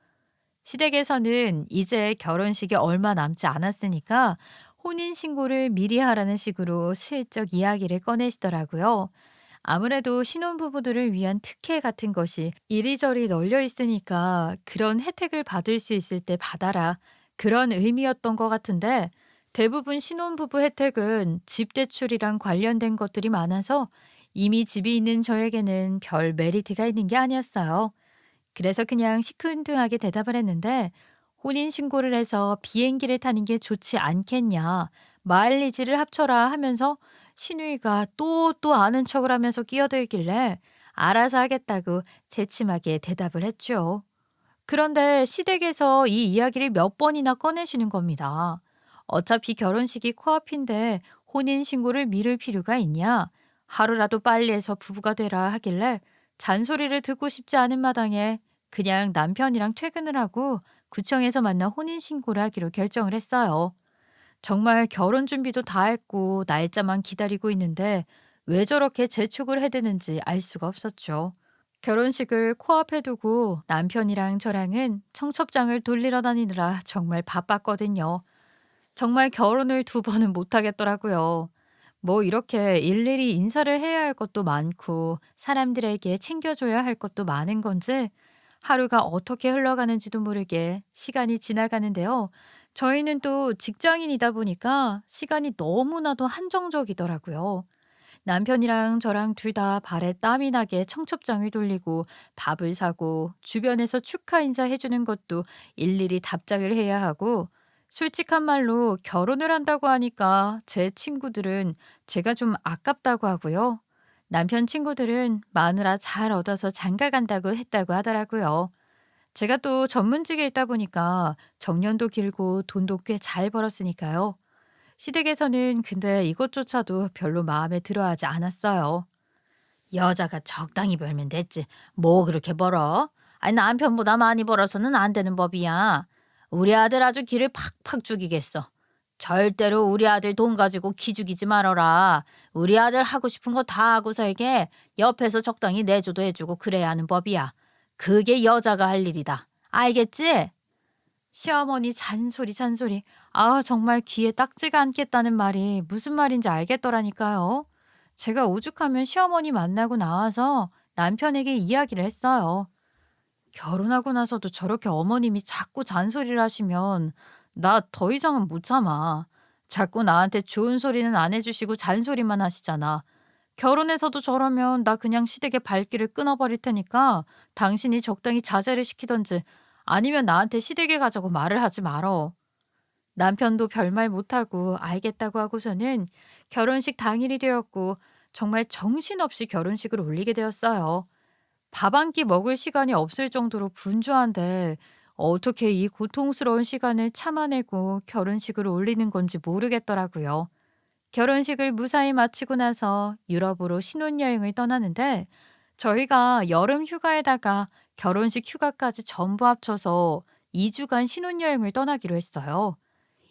시댁에서는 이제 결혼식이 얼마 남지 않았으니까 혼인신고를 미리 하라는 식으로 슬쩍 이야기를 꺼내시더라고요. 아무래도 신혼부부들을 위한 특혜 같은 것이 이리저리 널려 있으니까 그런 혜택을 받을 수 있을 때 받아라. 그런 의미였던 것 같은데 대부분 신혼부부 혜택은 집 대출이랑 관련된 것들이 많아서 이미 집이 있는 저에게는 별 메리트가 있는 게 아니었어요. 그래서 그냥 시큰둥하게 대답을 했는데 혼인신고를 해서 비행기를 타는 게 좋지 않겠냐. 마일리지를 합쳐라 하면서 신우이가 또 아는 척을 하면서 끼어들길래 알아서 하겠다고 새침하게 대답을 했죠. 그런데 시댁에서 이 이야기를 몇 번이나 꺼내시는 겁니다. 어차피 결혼식이 코앞인데 혼인신고를 미룰 필요가 있냐? 하루라도 빨리 해서 부부가 되라 하길래 잔소리를 듣고 싶지 않은 마당에 그냥 남편이랑 퇴근을 하고 구청에서 만나 혼인신고를 하기로 결정을 했어요. 정말 결혼 준비도 다 했고 날짜만 기다리고 있는데 왜 저렇게 재촉을 해대는지 알 수가 없었죠. 결혼식을 코앞에 두고 남편이랑 저랑은 청첩장을 돌리러 다니느라 정말 바빴거든요. 정말 결혼을 두 번은 못 하겠더라고요. 뭐 이렇게 일일이 인사를 해야 할 것도 많고 사람들에게 챙겨줘야 할 것도 많은 건지 하루가 어떻게 흘러가는지도 모르게 시간이 지나가는데요. 저희는 또 직장인이다 보니까 시간이 너무나도 한정적이더라고요. 남편이랑 저랑 둘 다 발에 땀이 나게 청첩장을 돌리고 밥을 사고 주변에서 축하 인사해 주는 것도 일일이 답장을 해야 하고 솔직한 말로 결혼을 한다고 하니까 제 친구들은 제가 좀 아깝다고 하고요. 남편 친구들은 마누라 잘 얻어서 장가 간다고 했다고 하더라고요. 제가 또 전문직에 있다 보니까 정년도 길고 돈도 꽤 잘 벌었으니까요. 시댁에서는 근데 이것조차도 별로 마음에 들어하지 않았어요. 여자가 적당히 벌면 됐지. 뭐 그렇게 벌어? 아니 남편보다 많이 벌어서는 안 되는 법이야. 우리 아들 아주 기를 팍팍 죽이겠어. 절대로 우리 아들 돈 가지고 기죽이지 말어라. 우리 아들 하고 싶은 거 다 하고 살게 옆에서 적당히 내줘도 해주고 그래야 하는 법이야. 그게 여자가 할 일이다. 알겠지? 시어머니 잔소리 잔소리. 아 정말 귀에 딱지가 않겠다는 말이 무슨 말인지 알겠더라니까요. 제가 오죽하면 시어머니 만나고 나와서 남편에게 이야기를 했어요. 결혼하고 나서도 저렇게 어머님이 자꾸 잔소리를 하시면 나 더 이상은 못 참아. 자꾸 나한테 좋은 소리는 안 해주시고 잔소리만 하시잖아. 결혼해서도 저러면 나 그냥 시댁의 발길을 끊어버릴 테니까 당신이 적당히 자제를 시키던지 아니면 나한테 시댁에 가자고 말을 하지 말어. 남편도 별말 못하고 알겠다고 하고서는 결혼식 당일이 되었고 정말 정신없이 결혼식을 올리게 되었어요. 밥 한 끼 먹을 시간이 없을 정도로 분주한데 어떻게 이 고통스러운 시간을 참아내고 결혼식을 올리는 건지 모르겠더라고요. 결혼식을 무사히 마치고 나서 유럽으로 신혼여행을 떠나는데 저희가 여름 휴가에다가 결혼식 휴가까지 전부 합쳐서 2주간 신혼여행을 떠나기로 했어요.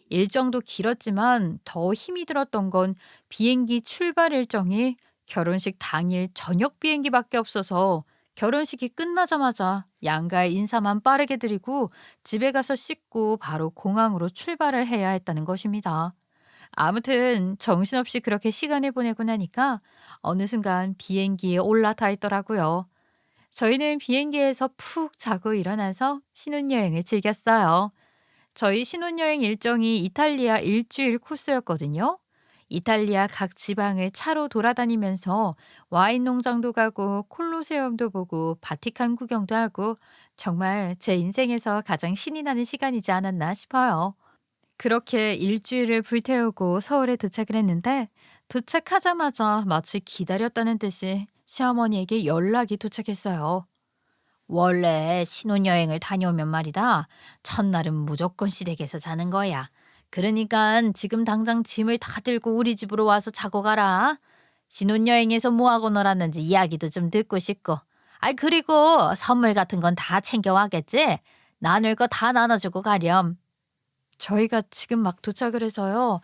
일정도 길었지만 더 힘이 들었던 건 비행기 출발 일정이 결혼식 당일 저녁 비행기밖에 없어서 결혼식이 끝나자마자 양가의 인사만 빠르게 드리고 집에 가서 씻고 바로 공항으로 출발을 해야 했다는 것입니다. 아무튼 정신없이 그렇게 시간을 보내고 나니까 어느 순간 비행기에 올라타 있더라고요. 저희는 비행기에서 푹 자고 일어나서 신혼여행을 즐겼어요. 저희 신혼여행 일정이 이탈리아 일주일 코스였거든요. 이탈리아 각 지방을 차로 돌아다니면서 와인 농장도 가고 콜로세움도 보고 바티칸 구경도 하고 정말 제 인생에서 가장 신이 나는 시간이지 않았나 싶어요. 그렇게 일주일을 불태우고 서울에 도착을 했는데 도착하자마자 마치 기다렸다는 듯이 시어머니에게 연락이 도착했어요. 원래 신혼여행을 다녀오면 말이다. 첫날은 무조건 시댁에서 자는 거야. 그러니까 지금 당장 짐을 다 들고 우리 집으로 와서 자고 가라. 신혼여행에서 뭐하고 놀았는지 이야기도 좀 듣고 싶고. 아이 그리고 선물 같은 건 다 챙겨와겠지? 나눌 거 다 나눠주고 가렴. 저희가 지금 막 도착을 해서요.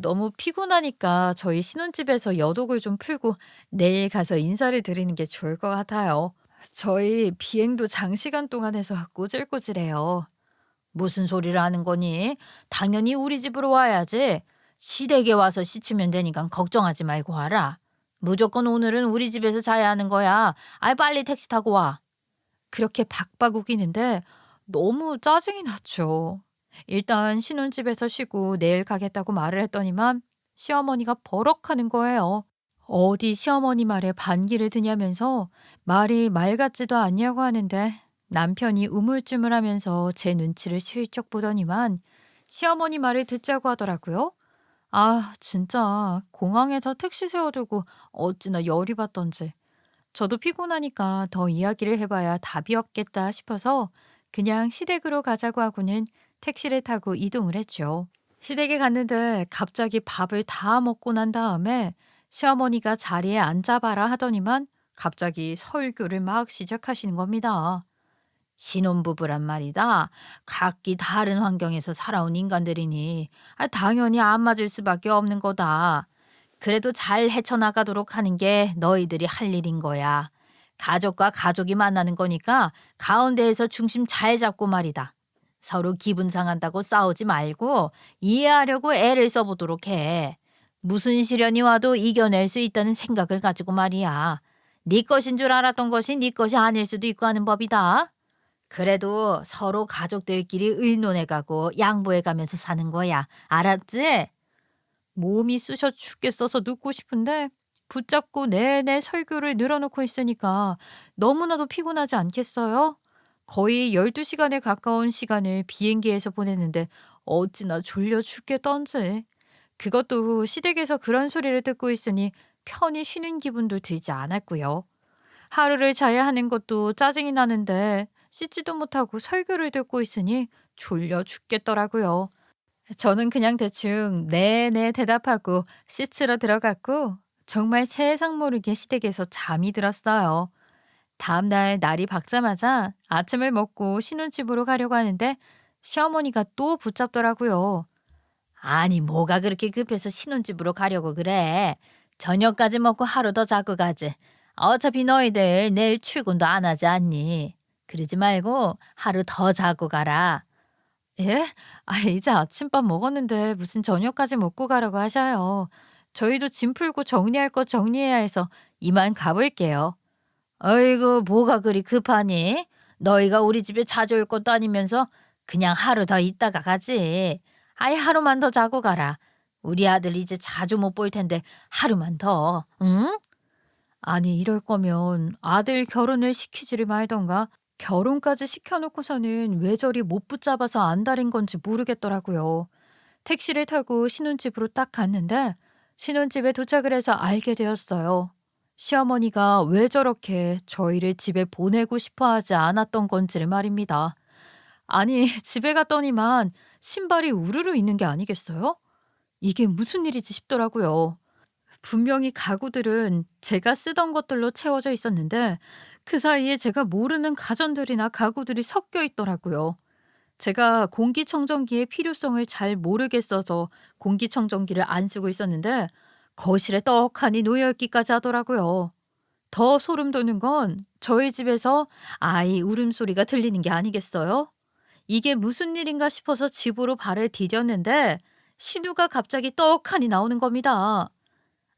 너무 피곤하니까 저희 신혼집에서 여독을 좀 풀고 내일 가서 인사를 드리는 게 좋을 것 같아요. 저희 비행도 장시간 동안 해서 꼬질꼬질해요. 무슨 소리를 하는 거니? 당연히 우리 집으로 와야지. 시댁에 와서 씻으면 되니까 걱정하지 말고 와라. 무조건 오늘은 우리 집에서 자야 하는 거야. 빨리 택시 타고 와. 그렇게 박박 우기는데 너무 짜증이 났죠. 일단 신혼집에서 쉬고 내일 가겠다고 말을 했더니만 시어머니가 버럭하는 거예요. 어디 시어머니 말에 반기를 드냐면서 말이 말 같지도 않냐고 하는데 남편이 우물쭈물하면서 제 눈치를 슬쩍 보더니만 시어머니 말을 듣자고 하더라고요. 아, 진짜 공항에서 택시 세워두고 어찌나 열이 받던지. 저도 피곤하니까 더 이야기를 해봐야 답이 없겠다 싶어서 그냥 시댁으로 가자고 하고는 택시를 타고 이동을 했죠. 시댁에 갔는데 갑자기 밥을 다 먹고 난 다음에 시어머니가 자리에 앉아봐라 하더니만 갑자기 설교를 막 시작하시는 겁니다. 신혼부부란 말이다. 각기 다른 환경에서 살아온 인간들이니 당연히 안 맞을 수밖에 없는 거다. 그래도 잘 헤쳐나가도록 하는 게 너희들이 할 일인 거야. 가족과 가족이 만나는 거니까 가운데에서 중심 잘 잡고 말이다. 서로 기분 상한다고 싸우지 말고 이해하려고 애를 써보도록 해. 무슨 시련이 와도 이겨낼 수 있다는 생각을 가지고 말이야. 네 것인 줄 알았던 것이 네 것이 아닐 수도 있고 하는 법이다. 그래도 서로 가족들끼리 의논해가고 양보해가면서 사는 거야. 알았지? 몸이 쑤셔 죽겠어서 눕고 싶은데 붙잡고 내내 설교를 늘어놓고 있으니까 너무나도 피곤하지 않겠어요? 거의 12시간에 가까운 시간을 비행기에서 보냈는데 어찌나 졸려 죽겠던지. 그것도 시댁에서 그런 소리를 듣고 있으니 편히 쉬는 기분도 들지 않았고요. 하루를 자야 하는 것도 짜증이 나는데 씻지도 못하고 설교를 듣고 있으니 졸려 죽겠더라고요. 저는 그냥 대충 "네네." 대답하고 씻으러 들어갔고 정말 세상 모르게 시댁에서 잠이 들었어요. 다음 날 날이 밝자마자 아침을 먹고 신혼집으로 가려고 하는데 시어머니가 또 붙잡더라고요. "아니 뭐가 그렇게 급해서 신혼집으로 가려고 그래. 저녁까지 먹고 하루 더 자고 가지. 어차피 너희들 내일 출근도 안 하지 않니? 그러지 말고 하루 더 자고 가라." 예? 이제 아침밥 먹었는데 무슨 저녁까지 먹고 가라고 하셔요. 저희도 짐 풀고 정리할 것 정리해야 해서 이만 가볼게요. "어이구 뭐가 그리 급하니? 너희가 우리 집에 자주 올 것도 아니면서 그냥 하루 더 있다가 가지. 아이 하루만 더 자고 가라. 우리 아들 이제 자주 못 볼 텐데 하루만 더. 응?" 아니 이럴 거면 아들 결혼을 시키지를 말던가 결혼까지 시켜놓고서는 왜 저리 못 붙잡아서 안달인 건지 모르겠더라고요. 택시를 타고 신혼집으로 딱 갔는데 신혼집에 도착을 해서 알게 되었어요. 시어머니가 왜 저렇게 저희를 집에 보내고 싶어 하지 않았던 건지를 말입니다. 아니, 집에 갔더니만 신발이 우르르 있는 게 아니겠어요? 이게 무슨 일이지 싶더라고요. 분명히 가구들은 제가 쓰던 것들로 채워져 있었는데 그 사이에 제가 모르는 가전들이나 가구들이 섞여 있더라고요. 제가 공기청정기의 필요성을 잘 모르겠어서 공기청정기를 안 쓰고 있었는데 거실에 떡하니 놓여 있기까지 하더라고요. 더 소름 돋는 건 저희 집에서 아이 울음소리가 들리는 게 아니겠어요? 이게 무슨 일인가 싶어서 집으로 발을 디뎠는데 신우가 갑자기 떡하니 나오는 겁니다.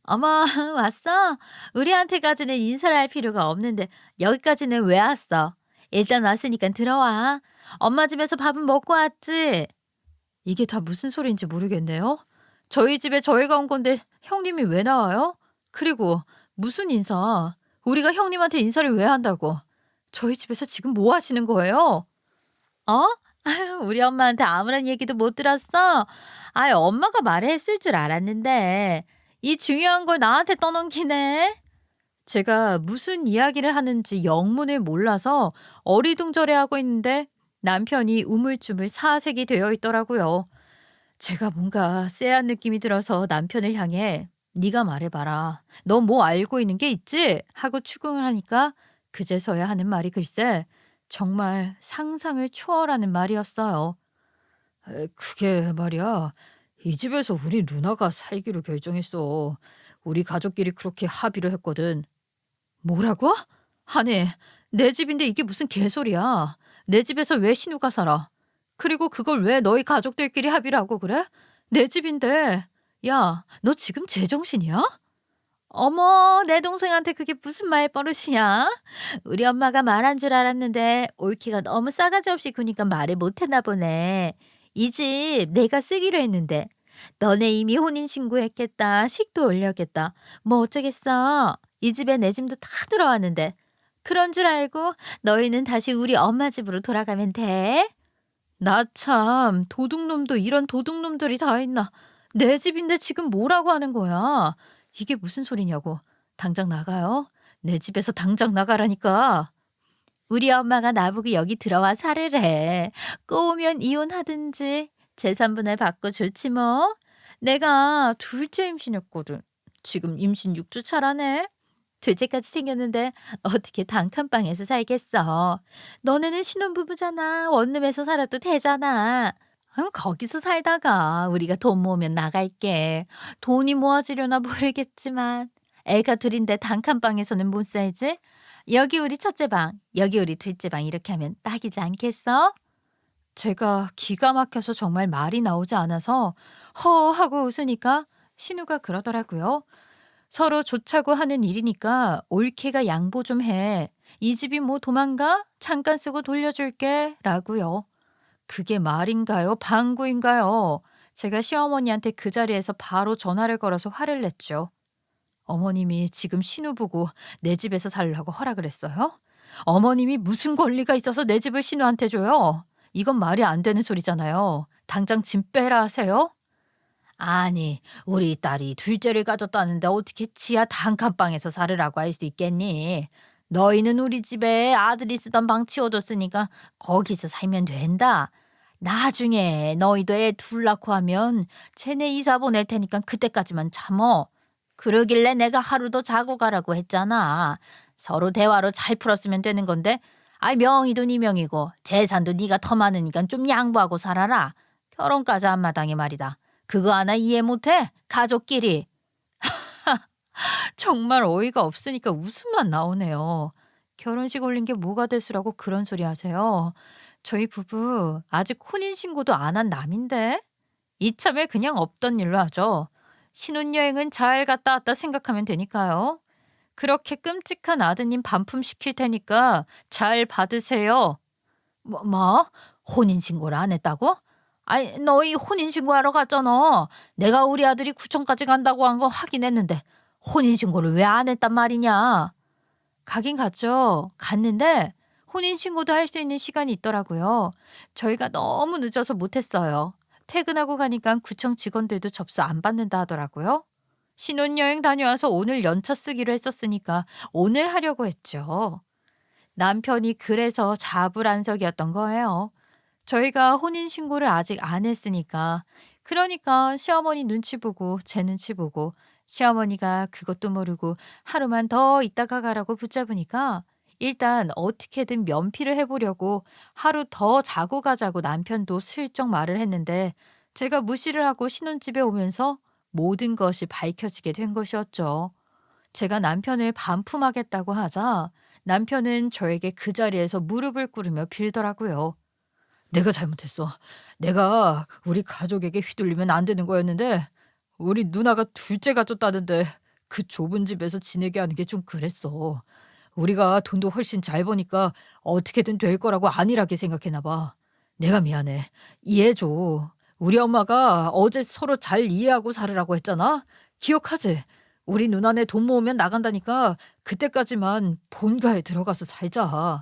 "어머 왔어? 우리한테까지는 인사를 할 필요가 없는데 여기까지는 왜 왔어? 일단 왔으니까 들어와. 엄마 집에서 밥은 먹고 왔지?" 이게 다 무슨 소리인지 모르겠네요. 저희 집에 저희가 온 건데 형님이 왜 나와요? 그리고 무슨 인사? 우리가 형님한테 인사를 왜 한다고? 저희 집에서 지금 뭐 하시는 거예요? 어? 아유, 우리 엄마한테 아무런 얘기도 못 들었어? 아이, 엄마가 말했을 줄 알았는데. 이 중요한 걸 나한테 떠넘기네? 제가 무슨 이야기를 하는지 영문을 몰라서 어리둥절해하고 있는데 남편이 우물쭈물 사색이 되어 있더라고요. 제가 뭔가 쎄한 느낌이 들어서 남편을 향해 "네가 말해봐라. 너 뭐 알고 있는 게 있지?" 하고 추궁을 하니까 그제서야 하는 말이 글쎄 정말 상상을 초월하는 말이었어요. 그게 말이야. 이 집에서 우리 누나가 살기로 결정했어. 우리 가족끼리 그렇게 합의를 했거든." "뭐라고? 아니, 내 집인데 이게 무슨 개소리야. 내 집에서 왜 신우가 살아? 그리고 그걸 왜 너희 가족들끼리 합의를 하고 그래? 내 집인데." "야, 너 지금 제정신이야?" "어머, 내 동생한테 그게 무슨 말버릇이야? 우리 엄마가 말한 줄 알았는데 올케가 너무 싸가지 없이 구니까 말을 못 했나 보네. 이 집 내가 쓰기로 했는데 너네 이미 혼인신고했겠다. 식도 올렸겠다. 뭐 어쩌겠어. 이 집에 내 짐도 다 들어왔는데 그런 줄 알고 너희는 다시 우리 엄마 집으로 돌아가면 돼." 나 참, 도둑놈도 이런 도둑놈들이 다 있나. 내 집인데 지금 뭐라고 하는 거야. 이게 무슨 소리냐고. 당장 나가요. 내 집에서 당장 나가라니까. "우리 엄마가 나보고 여기 들어와 살으래. 꼬우면 이혼하든지 재산분할 받고 좋지 뭐. 내가 둘째 임신했거든. 지금 임신 6주 차라네. 둘째까지 생겼는데 어떻게 단칸방에서 살겠어. 너네는 신혼부부잖아. 원룸에서 살아도 되잖아. 거기서 살다가 우리가 돈 모으면 나갈게. 돈이 모아지려나 모르겠지만 애가 둘인데 단칸방에서는 못 살지. 여기 우리 첫째 방, 여기 우리 둘째 방 이렇게 하면 딱이지 않겠어?" 제가 기가 막혀서 정말 말이 나오지 않아서 허 하고 웃으니까 신우가 그러더라고요. "서로 좋자고 하는 일이니까 올케가 양보 좀 해. 이 집이 뭐 도망가? 잠깐 쓰고 돌려줄게." 라고요. 그게 말인가요? 방구인가요? 제가 시어머니한테 그 자리에서 바로 전화를 걸어서 화를 냈죠. 어머님이 지금 신우보고 내 집에서 살라고 허락을 했어요? 어머님이 무슨 권리가 있어서 내 집을 신우한테 줘요? 이건 말이 안 되는 소리잖아요. 당장 짐 빼라 하세요? 아니, 우리 딸이 둘째를 가졌다는데 어떻게 지하 단칸방에서 살으라고 할 수 있겠니? 너희는 우리 집에 아들이 쓰던 방 치워뒀으니까 거기서 살면 된다. 나중에 너희도 애 둘 낳고 하면 쟤네 이사 보낼 테니까 그때까지만 참어. 그러길래 내가 하루 더 자고 가라고 했잖아. 서로 대화로 잘 풀었으면 되는 건데, 아이 명의도 네 명이고 재산도 네가 더 많으니까 좀 양보하고 살아라. 결혼까지 한마당에 말이다. 그거 하나 이해 못해? 가족끼리. 정말 어이가 없으니까 웃음만 나오네요. 결혼식 올린 게 뭐가 대수라고 그런 소리 하세요? 저희 부부 아직 혼인신고도 안 한 남인데? 이참에 그냥 없던 일로 하죠. 신혼여행은 잘 갔다 왔다 생각하면 되니까요. 그렇게 끔찍한 아드님 반품시킬 테니까 잘 받으세요. 뭐? 혼인신고를 안 했다고? 아니, 너희 혼인신고하러 갔잖아. 내가 우리 아들이 구청까지 간다고 한 거 확인했는데 혼인신고를 왜 안 했단 말이냐? 가긴 갔죠. 갔는데 혼인신고도 할 수 있는 시간이 있더라고요. 저희가 너무 늦어서 못했어요. 퇴근하고 가니까 구청 직원들도 접수 안 받는다 하더라고요. 신혼여행 다녀와서 오늘 연차 쓰기로 했었으니까 오늘 하려고 했죠. 남편이 그래서 자불안석이었던 거예요. 저희가 혼인신고를 아직 안 했으니까. 그러니까 시어머니 눈치 보고 제 눈치 보고 시어머니가 그것도 모르고 하루만 더 있다가 가라고 붙잡으니까 일단 어떻게든 면피를 해보려고 하루 더 자고 가자고 남편도 슬쩍 말을 했는데 제가 무시를 하고 신혼집에 오면서 모든 것이 밝혀지게 된 것이었죠. 제가 남편을 반품하겠다고 하자 남편은 저에게 그 자리에서 무릎을 꿇으며 빌더라고요. 내가 잘못했어. 내가 우리 가족에게 휘둘리면 안 되는 거였는데 우리 누나가 둘째 가졌다는데 그 좁은 집에서 지내게 하는 게 좀 그랬어. 우리가 돈도 훨씬 잘 버니까 어떻게든 될 거라고 안일하게 생각했나 봐. 내가 미안해. 이해해줘. 우리 엄마가 어제 서로 잘 이해하고 살으라고 했잖아. 기억하지? 우리 누나네 돈 모으면 나간다니까 그때까지만 본가에 들어가서 살자.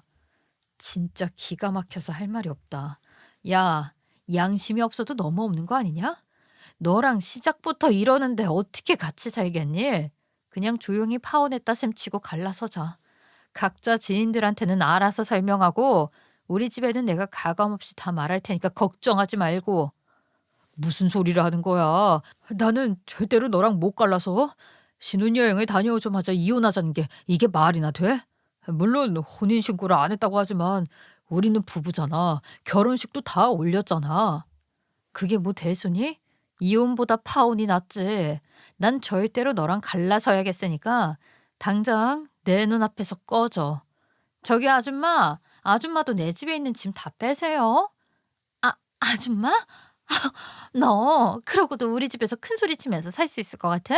진짜 기가 막혀서 할 말이 없다. 야, 양심이 없어도 너무 없는 거 아니냐? 너랑 시작부터 이러는데 어떻게 같이 살겠니? 그냥 조용히 파혼했다 셈치고 갈라서자. 각자 지인들한테는 알아서 설명하고 우리 집에는 내가 가감없이 다 말할 테니까 걱정하지 말고. 무슨 소리를 하는 거야? 나는 절대로 너랑 못 갈라서. 신혼여행을 다녀오자마자 이혼하자는 게 이게 말이나 돼? 물론 혼인신고를 안 했다고 하지만 우리는 부부잖아. 결혼식도 다 올렸잖아. 그게 뭐 대수니? 이혼보다 파혼이 낫지. 난 절대로 너랑 갈라서야겠으니까 당장 내 눈앞에서 꺼져. 저기 아줌마, 아줌마도 내 집에 있는 짐 다 빼세요. 아줌마? 너 그러고도 우리 집에서 큰 소리 치면서 살 수 있을 것 같아?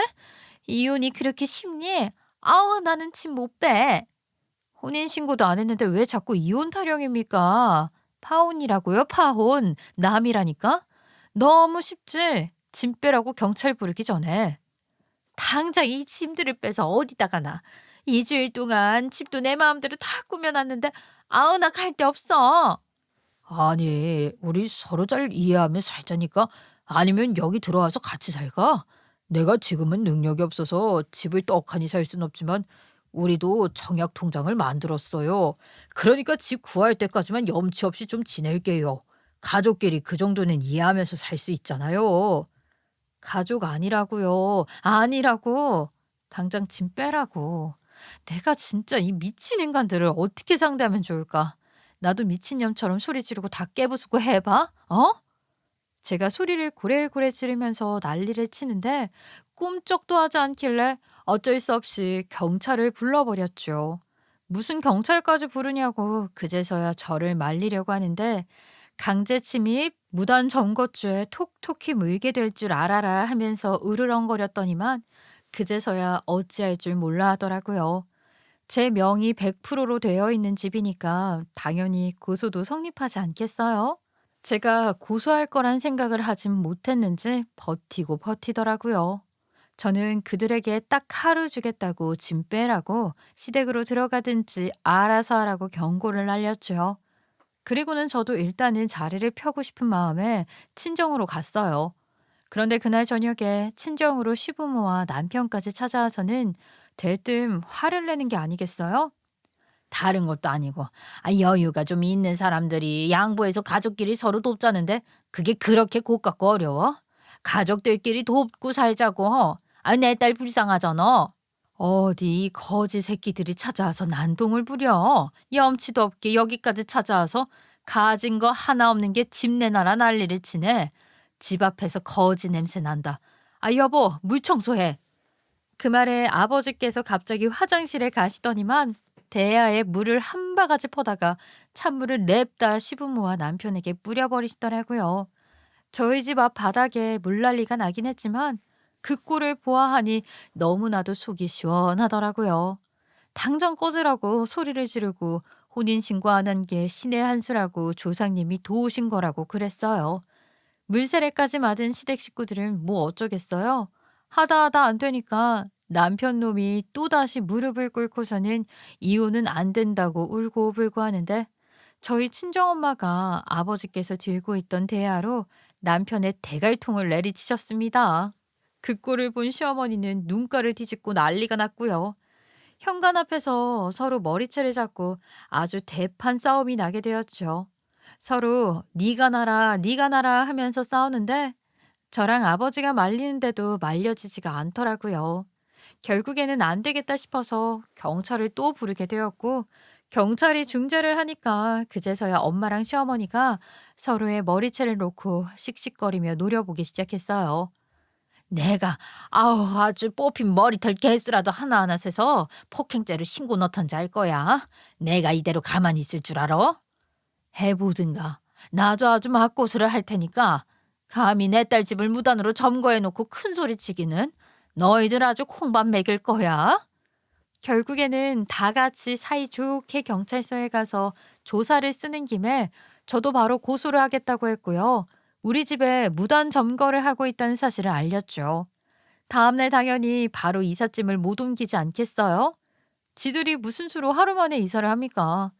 이혼이 그렇게 쉽니? 아우, 나는 짐 못 빼. 혼인신고도 안 했는데 왜 자꾸 이혼 타령입니까? 파혼이라고요, 파혼. 남이라니까? 너무 쉽지? 짐 빼라고 경찰 부르기 전에. 당장 이 짐들을 빼서 어디다가 나. 2주일 동안 집도 내 마음대로 다 꾸며놨는데 아우, 나 갈 데 없어. 아니, 우리 서로 잘 이해하며 살자니까. 아니면 여기 들어와서 같이 살까? 내가 지금은 능력이 없어서 집을 떡하니 살 순 없지만 우리도 청약 통장을 만들었어요. 그러니까 집 구할 때까지만 염치 없이 좀 지낼게요. 가족끼리 그 정도는 이해하면서 살 수 있잖아요. 가족 아니라고요. 아니라고. 당장 짐 빼라고. 내가 진짜 이 미친 인간들을 어떻게 상대하면 좋을까? 나도 미친년처럼 소리 지르고 다 깨부수고 해봐. 어? 제가 소리를 고래고래 지르면서 난리를 치는데 꿈쩍도 하지 않길래 어쩔 수 없이 경찰을 불러버렸죠. 무슨 경찰까지 부르냐고 그제서야 저를 말리려고 하는데 강제 침입, 무단 점거죄 톡톡히 물게 될 줄 알아라 하면서 으르렁거렸더니만 그제서야 어찌할 줄 몰라 하더라고요. 제 명의 100%로 되어 있는 집이니까 당연히 고소도 성립하지 않겠어요? 제가 고소할 거란 생각을 하진 못했는지 버티고 버티더라고요. 저는 그들에게 딱 하루 주겠다고 짐 빼라고 시댁으로 들어가든지 알아서 하라고 경고를 날렸죠. 그리고는 저도 일단은 자리를 펴고 싶은 마음에 친정으로 갔어요. 그런데 그날 저녁에 친정으로 시부모와 남편까지 찾아와서는 대뜸 화를 내는 게 아니겠어요? 다른 것도 아니고 여유가 좀 있는 사람들이 양보해서 가족끼리 서로 돕자는데 그게 그렇게 고깝고 어려워? 가족들끼리 돕고 살자고. 내 딸 불쌍하잖아. 어디 이 거지 새끼들이 찾아와서 난동을 부려. 염치도 없게 여기까지 찾아와서 가진 거 하나 없는 게 집 내놔라 난리를 치네. 집 앞에서 거지 냄새 난다. 여보 물 청소해. 그 말에 아버지께서 갑자기 화장실에 가시더니만 대야에 물을 한 바가지 퍼다가 찬물을 냅다 시부모와 남편에게 뿌려버리시더라고요. 저희 집 앞 바닥에 물난리가 나긴 했지만 그 꼴을 보아하니 너무나도 속이 시원하더라고요. 당장 꺼지라고 소리를 지르고 혼인신고 안 한 게 신의 한 수라고 조상님이 도우신 거라고 그랬어요. 물세례까지 맞은 시댁 식구들은 뭐 어쩌겠어요. 하다 안 되니까 남편 놈이 또다시 무릎을 꿇고서는 이혼은 안 된다고 울고불고 하는데 저희 친정엄마가 아버지께서 들고 있던 대야로 남편의 대갈통을 내리치셨습니다. 그 꼴을 본 시어머니는 눈가를 뒤집고 난리가 났고요. 현관 앞에서 서로 머리채를 잡고 아주 대판 싸움이 나게 되었죠. 서로 네가 나라 네가 나라 하면서 싸우는데 저랑 아버지가 말리는데도 말려지지가 않더라고요. 결국에는 안 되겠다 싶어서 경찰을 또 부르게 되었고 경찰이 중재를 하니까 그제서야 엄마랑 시어머니가 서로의 머리채를 놓고 씩씩거리며 노려보기 시작했어요. 내가 아주 뽑힌 머리털 개수라도 하나하나 세서 폭행죄를 신고 넣던지 알 거야. 내가 이대로 가만히 있을 줄 알아? 해보든가. 나도 아주 맞고소를 할 테니까 감히 내 딸 집을 무단으로 점거해놓고 큰 소리 치기는 너희들 아주 콩밥 먹일 거야. 결국에는 다 같이 사이좋게 경찰서에 가서 조사를 쓰는 김에 저도 바로 고소를 하겠다고 했고요. 우리 집에 무단 점거를 하고 있다는 사실을 알렸죠. 다음날 당연히 바로 이삿짐을 못 옮기지 않겠어요? 지들이 무슨 수로 하루 만에 이사를 합니까?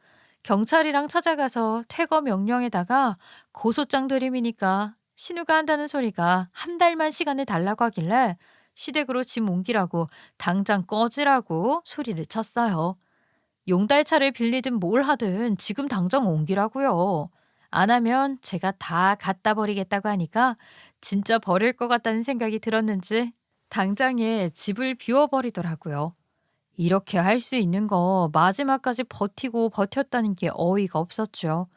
경찰이랑 찾아가서 퇴거 명령에다가 고소장 들이미니까 신우가 한다는 소리가 한 달만 시간을 달라고 하길래 시댁으로 짐 옮기라고 당장 꺼지라고 소리를 쳤어요. 용달차를 빌리든 뭘 하든 지금 당장 옮기라고요. 안 하면 제가 다 갖다 버리겠다고 하니까 진짜 버릴 것 같다는 생각이 들었는지 당장에 집을 비워버리더라고요. 이렇게 할 수 있는 거 마지막까지 버티고 버텼다는 게 어이가 없었죠.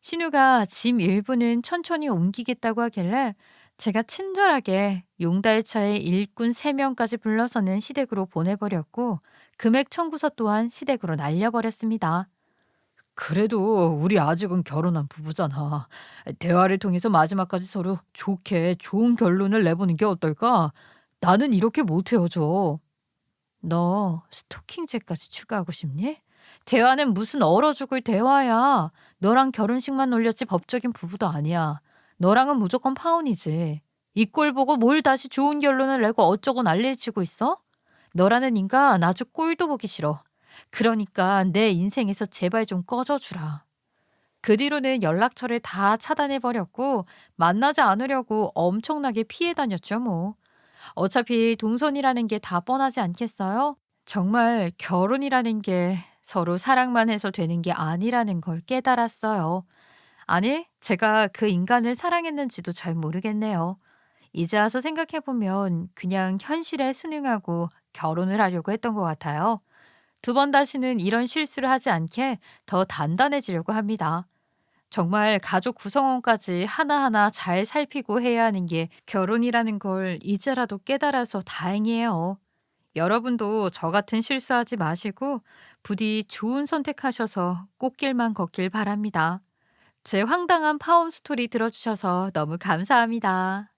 신우가 짐 일부는 천천히 옮기겠다고 하길래 제가 친절하게 용달차에 일꾼 3명까지 불러서는 시댁으로 보내버렸고 금액 청구서 또한 시댁으로 날려버렸습니다. 그래도 우리 아직은 결혼한 부부잖아. 대화를 통해서 마지막까지 서로 좋게 좋은 결론을 내보는 게 어떨까? 나는 이렇게 못 헤어져. 너 스토킹죄까지 추가하고 싶니? 대화는 무슨 얼어 죽을 대화야. 너랑 결혼식만 올렸지 법적인 부부도 아니야. 너랑은 무조건 파혼이지. 이 꼴 보고 뭘 다시 좋은 결론을 내고 어쩌고 난리를 치고 있어? 너라는 인간 아주 꼴도 보기 싫어. 그러니까 내 인생에서 제발 좀 꺼져주라. 그 뒤로는 연락처를 다 차단해버렸고 만나지 않으려고 엄청나게 피해 다녔죠 뭐. 어차피 동선이라는 게 다 뻔하지 않겠어요? 정말 결혼이라는 게 서로 사랑만 해서 되는 게 아니라는 걸 깨달았어요. 아니, 제가 그 인간을 사랑했는지도 잘 모르겠네요. 이제 와서 생각해보면 그냥 현실에 순응하고 결혼을 하려고 했던 것 같아요. 두 번 다시는 이런 실수를 하지 않게 더 단단해지려고 합니다. 정말 가족 구성원까지 하나하나 잘 살피고 해야 하는 게 결혼이라는 걸 이제라도 깨달아서 다행이에요. 여러분도 저 같은 실수하지 마시고 부디 좋은 선택하셔서 꽃길만 걷길 바랍니다. 제 황당한 파움 스토리 들어주셔서 너무 감사합니다.